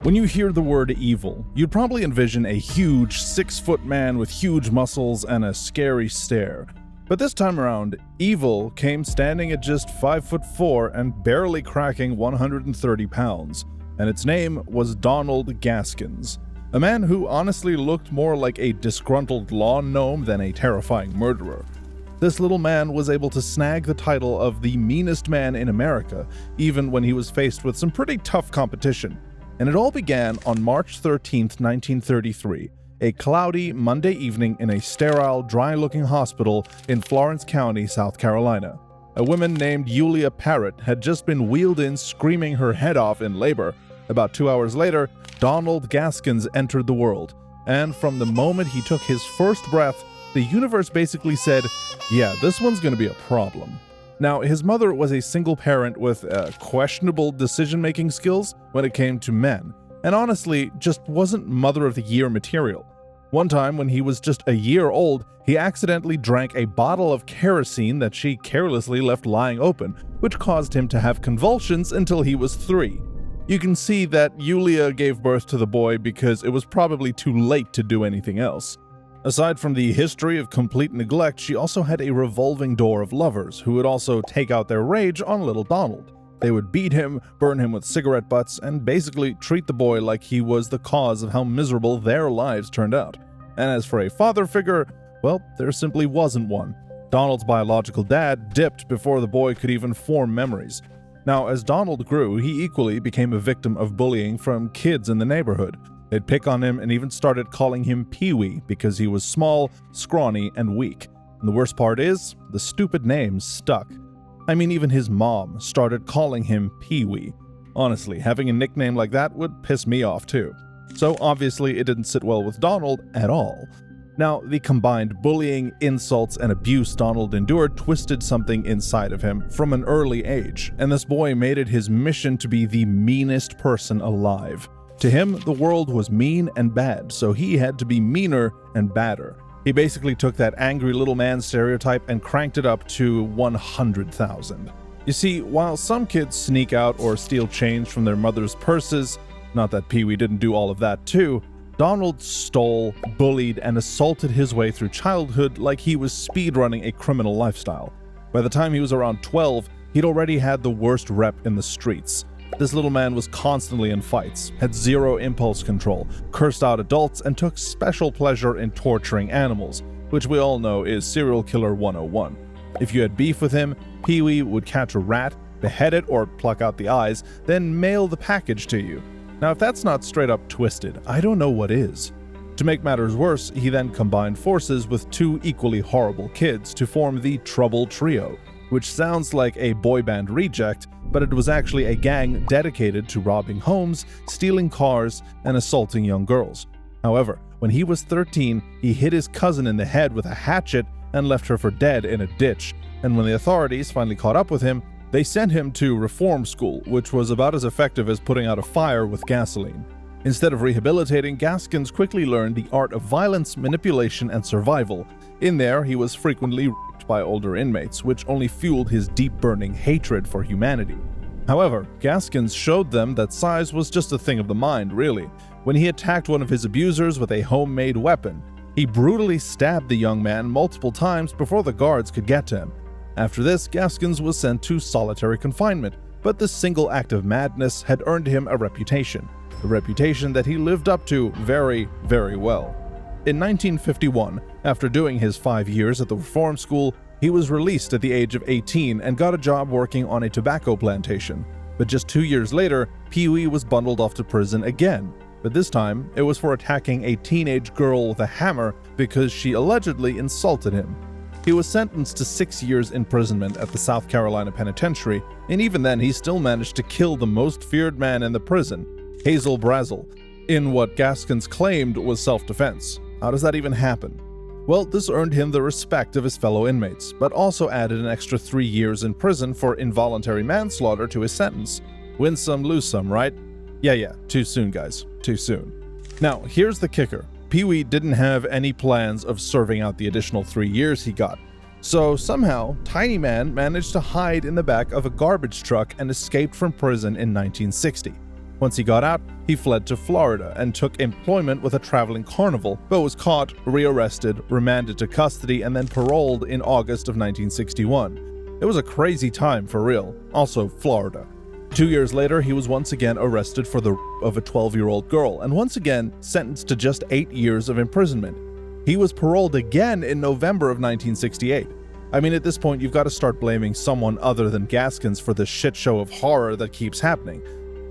When you hear the word evil, you'd probably envision a huge 6-foot man with huge muscles and a scary stare. But this time around, evil came standing at just 5'4" and barely cracking 130 pounds, and its name was Donald Gaskins, a man who honestly looked more like a disgruntled lawn gnome than a terrifying murderer. This little man was able to snag the title of the meanest man in America, even when he was faced with some pretty tough competition. And it all began on March 13, 1933, a cloudy Monday evening in a sterile, dry-looking hospital in Florence County, South Carolina. A woman named Julia Parrott had just been wheeled in screaming her head off in labor. About 2 hours later, Donald Gaskins entered the world, and from the moment he took his first breath, the universe basically said, yeah, this one's gonna be a problem. Now, his mother was a single parent with questionable decision-making skills when it came to men, and honestly, just wasn't Mother of the Year material. One time, when he was just a year old, he accidentally drank a bottle of kerosene that she carelessly left lying open, which caused him to have convulsions until he was 3. You can see that Julia gave birth to the boy because it was probably too late to do anything else. Aside from the history of complete neglect, she also had a revolving door of lovers who would also take out their rage on little Donald. They would beat him, burn him with cigarette butts, and basically treat the boy like he was the cause of how miserable their lives turned out. And as for a father figure, well, there simply wasn't one. Donald's biological dad dipped before the boy could even form memories. Now, as Donald grew, he equally became a victim of bullying from kids in the neighborhood. They'd pick on him and even started calling him Pee-wee because he was small, scrawny, and weak. And the worst part is, the stupid name stuck. I mean, even his mom started calling him Pee-wee. Honestly, having a nickname like that would piss me off too. So obviously it didn't sit well with Donald at all. Now, the combined bullying, insults, and abuse Donald endured twisted something inside of him from an early age, and this boy made it his mission to be the meanest person alive. To him, the world was mean and bad, so he had to be meaner and badder. He basically took that angry little man stereotype and cranked it up to 100,000. You see, while some kids sneak out or steal change from their mother's purses, not that Pee-wee didn't do all of that too, Donald stole, bullied, and assaulted his way through childhood like he was speedrunning a criminal lifestyle. By the time he was around 12, he'd already had the worst rep in the streets. This little man was constantly in fights, had zero impulse control, cursed out adults, and took special pleasure in torturing animals, which we all know is serial killer 101. If you had beef with him, Pee-wee would catch a rat, behead it or pluck out the eyes, then mail the package to you. Now, if that's not straight up twisted, I don't know what is. To make matters worse, he then combined forces with 2 equally horrible kids to form the Trouble Trio, which sounds like a boy band reject, but it was actually a gang dedicated to robbing homes, stealing cars, and assaulting young girls. However, when he was 13, he hit his cousin in the head with a hatchet and left her for dead in a ditch, and when the authorities finally caught up with him, they sent him to reform school, which was about as effective as putting out a fire with gasoline. Instead of rehabilitating, Gaskins quickly learned the art of violence, manipulation, and survival. In there, he was frequently raped by older inmates, which only fueled his deep-burning hatred for humanity. However, Gaskins showed them that size was just a thing of the mind, really. When he attacked one of his abusers with a homemade weapon, he brutally stabbed the young man multiple times before the guards could get to him. After this, Gaskins was sent to solitary confinement, but this single act of madness had earned him a reputation that he lived up to very, very well. In 1951, after doing his 5 years at the reform school, he was released at the age of 18 and got a job working on a tobacco plantation. But just 2 years later, Pee-wee was bundled off to prison again, but this time it was for attacking a teenage girl with a hammer because she allegedly insulted him. He was sentenced to 6 years imprisonment at the South Carolina Penitentiary, and even then he still managed to kill the most feared man in the prison, Hazel Brazel, in what Gaskins claimed was self-defense. How does that even happen? Well, this earned him the respect of his fellow inmates, but also added an extra 3 years in prison for involuntary manslaughter to his sentence. Win some, lose some, right? Yeah, too soon, guys, too soon. Now, here's the kicker. Pee-wee didn't have any plans of serving out the additional 3 years he got. So somehow, Tiny Man managed to hide in the back of a garbage truck and escaped from prison in 1960. Once he got out, he fled to Florida and took employment with a traveling carnival, but was caught, rearrested, remanded to custody, and then paroled in August of 1961. It was a crazy time for real. Also, Florida. 2 years later, he was once again arrested for the rape of a 12-year-old girl, and once again sentenced to just 8 years of imprisonment. He was paroled again in November of 1968. I mean, at this point, you've got to start blaming someone other than Gaskins for the shit show of horror that keeps happening.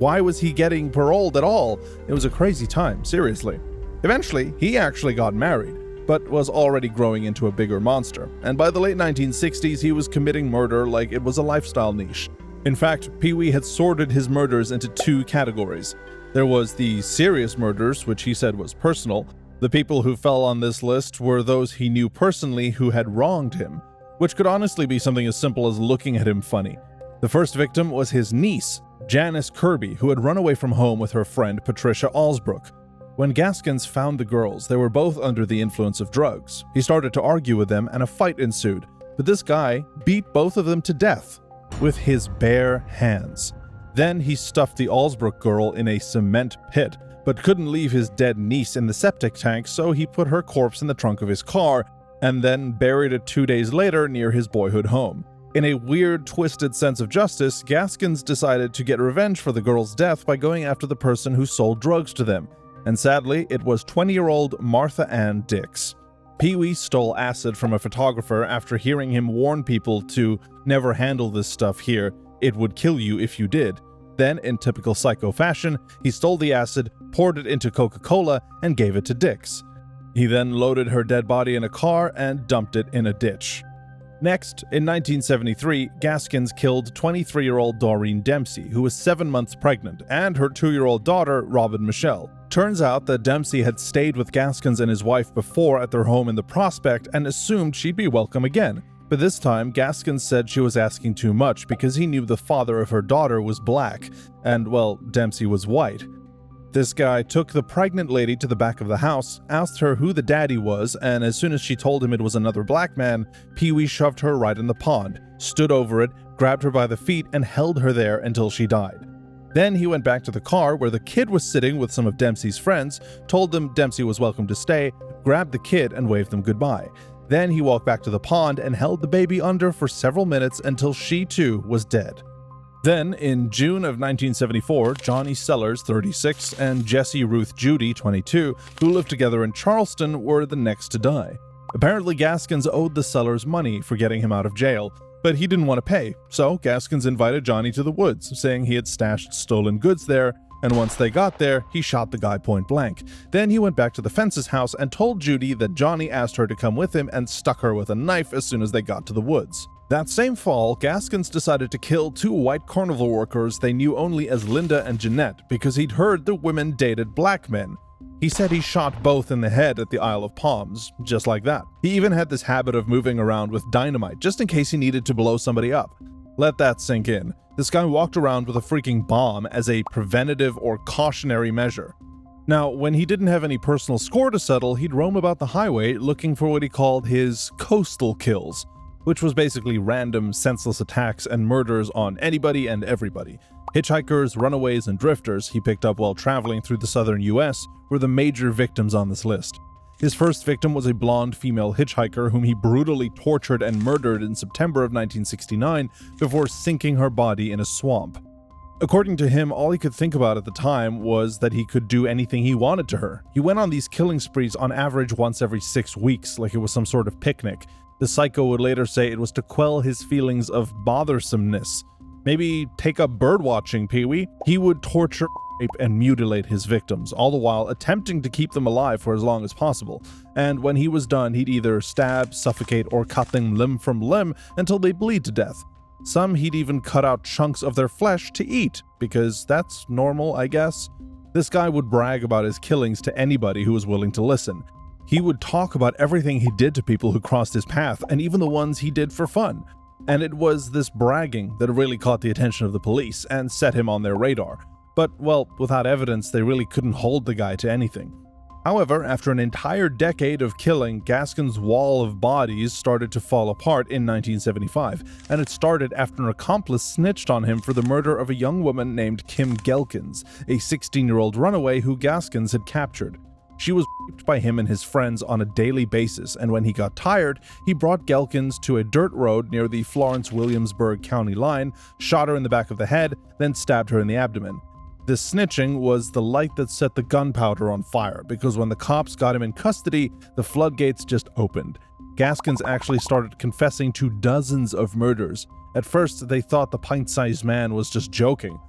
Why was he getting paroled at all? It was a crazy time, seriously. Eventually, he actually got married, but was already growing into a bigger monster, and by the late 1960s, he was committing murder like it was a lifestyle niche. In fact, Pee-wee had sorted his murders into 2 categories. There was the serious murders, which he said was personal. The people who fell on this list were those he knew personally who had wronged him, which could honestly be something as simple as looking at him funny. The first victim was his niece, Janice Kirby, who had run away from home with her friend Patricia Alsbrook. When Gaskins found the girls, they were both under the influence of drugs. He started to argue with them and a fight ensued, but this guy beat both of them to death with his bare hands. Then he stuffed the Alsbrook girl in a cement pit, but couldn't leave his dead niece in the septic tank, so he put her corpse in the trunk of his car and then buried it 2 days later near his boyhood home. In a weird, twisted sense of justice, Gaskins decided to get revenge for the girl's death by going after the person who sold drugs to them, and sadly, it was 20-year-old Martha Ann Dix. Pee-wee stole acid from a photographer after hearing him warn people to never handle this stuff here, it would kill you if you did. Then, in typical psycho fashion, he stole the acid, poured it into Coca-Cola, and gave it to Dix. He then loaded her dead body in a car and dumped it in a ditch. Next, in 1973, Gaskins killed 23-year-old Doreen Dempsey, who was 7 months pregnant, and her 2-year-old daughter, Robin Michelle. Turns out that Dempsey had stayed with Gaskins and his wife before at their home in the Prospect and assumed she'd be welcome again. But this time, Gaskins said she was asking too much because he knew the father of her daughter was black, and, well, Dempsey was white. This guy took the pregnant lady to the back of the house, asked her who the daddy was, and as soon as she told him it was another black man, Pee-wee shoved her right in the pond, stood over it, grabbed her by the feet, and held her there until she died. Then he went back to the car where the kid was sitting with some of Dempsey's friends, told them Dempsey was welcome to stay, grabbed the kid, and waved them goodbye. Then he walked back to the pond and held the baby under for several minutes until she too was dead. Then, in June of 1974, Johnny Sellers, 36, and Jessie Ruth Judy, 22, who lived together in Charleston, were the next to die. Apparently, Gaskins owed the Sellers money for getting him out of jail, but he didn't want to pay, so Gaskins invited Johnny to the woods, saying he had stashed stolen goods there, and once they got there, he shot the guy point blank. Then he went back to the Fence's house and told Judy that Johnny asked her to come with him and stuck her with a knife as soon as they got to the woods. That same fall, Gaskins decided to kill 2 white carnival workers they knew only as Linda and Jeanette because he'd heard the women dated black men. He said he shot both in the head at the Isle of Palms, just like that. He even had this habit of moving around with dynamite just in case he needed to blow somebody up. Let that sink in. This guy walked around with a freaking bomb as a preventative or cautionary measure. Now, when he didn't have any personal score to settle, he'd roam about the highway looking for what he called his coastal kills, which was basically random, senseless attacks and murders on anybody and everybody. Hitchhikers, runaways, and drifters he picked up while traveling through the southern US were the major victims on this list. His first victim was a blonde female hitchhiker whom he brutally tortured and murdered in September of 1969 before sinking her body in a swamp. According to him, all he could think about at the time was that he could do anything he wanted to her. He went on these killing sprees on average once every 6 weeks, like it was some sort of picnic. The psycho would later say it was to quell his feelings of bothersomeness. Maybe take up birdwatching, Pee-wee. He would torture, rape, and mutilate his victims, all the while attempting to keep them alive for as long as possible. And when he was done, he'd either stab, suffocate, or cut them limb from limb until they bleed to death. Some he'd even cut out chunks of their flesh to eat, because that's normal, I guess. This guy would brag about his killings to anybody who was willing to listen. He would talk about everything he did to people who crossed his path, and even the ones he did for fun. And it was this bragging that really caught the attention of the police and set him on their radar. But, well, without evidence, they really couldn't hold the guy to anything. However, after an entire decade of killing, Gaskins' wall of bodies started to fall apart in 1975, and it started after an accomplice snitched on him for the murder of a young woman named Kim Gaskins, a 16-year-old runaway who Gaskins had captured. She was raped by him and his friends on a daily basis, and when he got tired, he brought Gaskins to a dirt road near the Florence-Williamsburg county line, shot her in the back of the head, then stabbed her in the abdomen. This snitching was the light that set the gunpowder on fire, because when the cops got him in custody, the floodgates just opened. Gaskins actually started confessing to dozens of murders. At first, they thought the pint-sized man was just joking.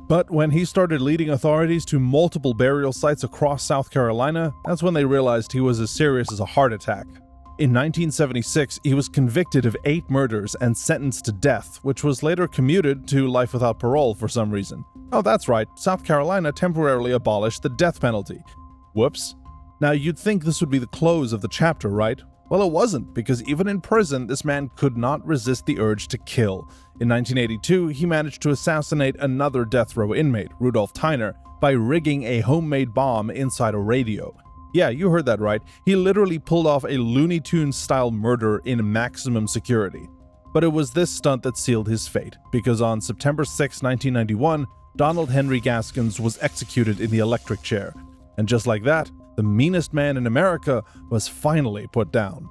But when he started leading authorities to multiple burial sites across South Carolina, that's when they realized he was as serious as a heart attack. In 1976, he was convicted of 8 murders and sentenced to death, which was later commuted to life without parole for some reason. Oh, that's right, South Carolina temporarily abolished the death penalty. Whoops. Now, you'd think this would be the close of the chapter, right? Well, it wasn't, because even in prison, this man could not resist the urge to kill. In 1982, he managed to assassinate another death row inmate, Rudolph Tyner, by rigging a homemade bomb inside a radio. Yeah, you heard that right. He literally pulled off a Looney Tunes-style murder in maximum security. But it was this stunt that sealed his fate, because on September 6, 1991, Donald Henry Gaskins was executed in the electric chair. And just like that, the meanest man in America was finally put down.